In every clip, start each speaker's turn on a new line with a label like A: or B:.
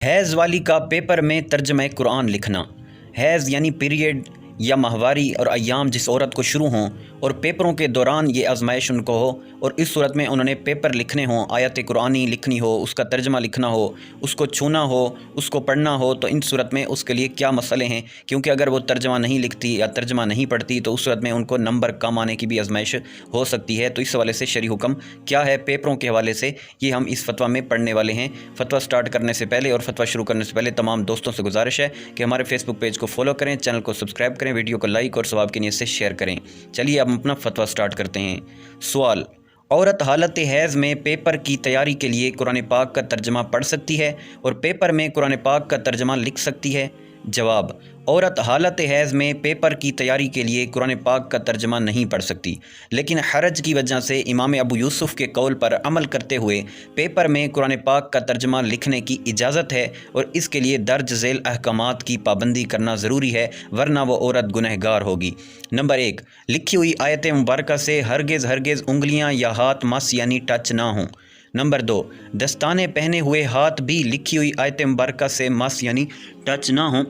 A: حیض والی کا پیپر میں ترجمہ قرآن لکھنا۔ حیض یعنی پیریڈ یا ماہواری اور ایام جس عورت کو شروع ہوں اور پیپروں کے دوران یہ آزمائش ان کو ہو اور اس صورت میں انہوں نے پیپر لکھنے ہوں، آیت قرآنی لکھنی ہو، اس کا ترجمہ لکھنا ہو، اس کو چھونا ہو، اس کو پڑھنا ہو، تو ان صورت میں اس کے لیے کیا مسئلے ہیں؟ کیونکہ اگر وہ ترجمہ نہیں لکھتی یا ترجمہ نہیں پڑھتی تو اس صورت میں ان کو نمبر کم آنے کی بھی آزمائش ہو سکتی ہے۔ تو اس حوالے سے شرعی حکم کیا ہے پیپروں کے حوالے سے، یہ ہم اس فتویٰ میں پڑھنے والے ہیں۔ فتویٰ سٹارٹ کرنے سے پہلے اور فتویٰ شروع کرنے سے پہلے تمام دوستوں سے گزارش ہے کہ ہمارے فیس بک پیج کو فالو کریں، چینل کو سبسکرائب کریں، ویڈیو کو لائک اور ثواب کی نیت سے شیئر کریں۔ چلیے اب ہم اپنا فتویٰ سٹارٹ کرتے ہیں۔ سوال: عورت حالت حیض میں پیپر کی تیاری کے لیے قرآن پاک کا ترجمہ پڑھ سکتی ہے اور پیپر میں قرآن پاک کا ترجمہ لکھ سکتی ہے؟ جواب: عورت حالت حیض میں پیپر کی تیاری کے لیے قرآن پاک کا ترجمہ نہیں پڑھ سکتی، لیکن حرج کی وجہ سے امام ابو یوسف کے قول پر عمل کرتے ہوئے پیپر میں قرآن پاک کا ترجمہ لکھنے کی اجازت ہے اور اس کے لیے درج ذیل احکامات کی پابندی کرنا ضروری ہے، ورنہ وہ عورت گنہگار ہوگی۔ نمبر 1، لکھی ہوئی آیت مبارکہ سے ہرگز انگلیاں یا ہاتھ مس یعنی ٹچ نہ ہوں۔ نمبر 2، دستانے پہنے ہوئے ہاتھ بھی لکھی ہوئی آیت مبارکہ سے مس یعنی ٹچ نہ ہوں،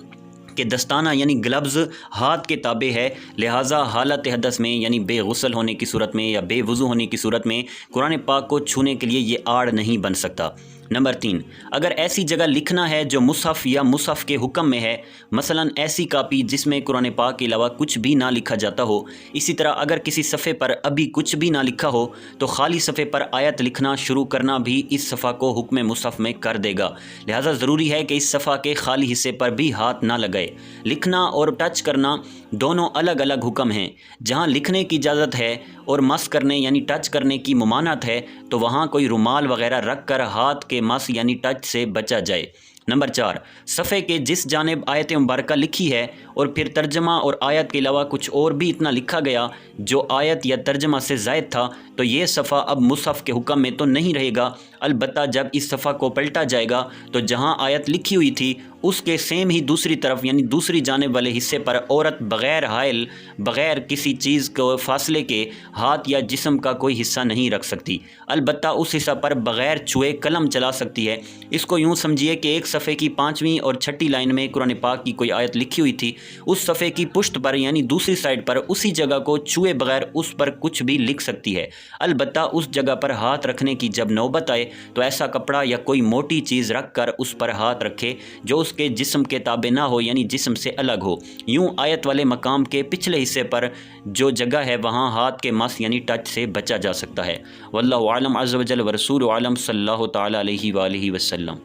A: کہ دستانہ یعنی گلبز ہاتھ کے تابع ہے، لہٰذا حالت حدث میں یعنی بے غسل ہونے کی صورت میں یا بے وضو ہونے کی صورت میں قرآن پاک کو چھونے کے لیے یہ آڑ نہیں بن سکتا۔ نمبر 3، اگر ایسی جگہ لکھنا ہے جو مصحف یا مصحف کے حکم میں ہے، مثلا ایسی کاپی جس میں قرآن پاک کے علاوہ کچھ بھی نہ لکھا جاتا ہو، اسی طرح اگر کسی صفحے پر ابھی کچھ بھی نہ لکھا ہو تو خالی صفحے پر آیت لکھنا شروع کرنا بھی اس صفحہ کو حکم مصحف میں کر دے گا، لہٰذا ضروری ہے کہ اس صفحہ کے خالی حصے پر بھی ہاتھ نہ لگائے۔ لکھنا اور ٹچ کرنا دونوں الگ الگ حکم ہیں۔ جہاں لکھنے کی اجازت ہے اور مس کرنے یعنی ٹچ کرنے کی ممانعت ہے تو وہاں کوئی رومال وغیرہ رکھ کر ہاتھ کے مس یعنی ٹچ سے بچا جائے۔ نمبر 4، صفحے کے جس جانب آیت مبارکہ لکھی ہے اور پھر ترجمہ اور آیت کے علاوہ کچھ اور بھی اتنا لکھا گیا جو آیت یا ترجمہ سے زائد تھا تو یہ صفحہ اب مصحف کے حکم میں تو نہیں رہے گا، البتہ جب اس صفحہ کو پلٹا جائے گا تو جہاں آیت لکھی ہوئی تھی اس کے سیم ہی دوسری طرف یعنی دوسری جانب والے حصے پر عورت بغیر حائل، بغیر کسی چیز کو فاصلے کے ہاتھ یا جسم کا کوئی حصہ نہیں رکھ سکتی، البتہ اس حصہ پر بغیر چھوئے قلم چلا سکتی ہے۔ اس کو یوں سمجھیے کہ ایک صفحے کی 5ویں اور 6ٹھی لائن میں قرآن پاک کی کوئی آیت لکھی ہوئی تھی، اس صفحے کی پشت پر یعنی دوسری سائڈ پر اسی جگہ کو چھوئے بغیر اس پر کچھ بھی لکھ سکتی ہے، البتہ اس جگہ پر ہاتھ رکھنے کی جب نوبت آئے تو ایسا کپڑا یا کوئی موٹی چیز رکھ کر اس پر ہاتھ رکھے جو اس کے جسم کے تابع نہ ہو یعنی جسم سے الگ ہو۔ یوں آیت والے مقام کے پچھلے حصے پر جو جگہ ہے وہاں ہاتھ کے مس یعنی ٹچ سے بچا جا سکتا ہے۔ واللہ اعلم عز وجل ورسولہ اعلم صلی اللہ تعالی علیہ وآلہ وسلم۔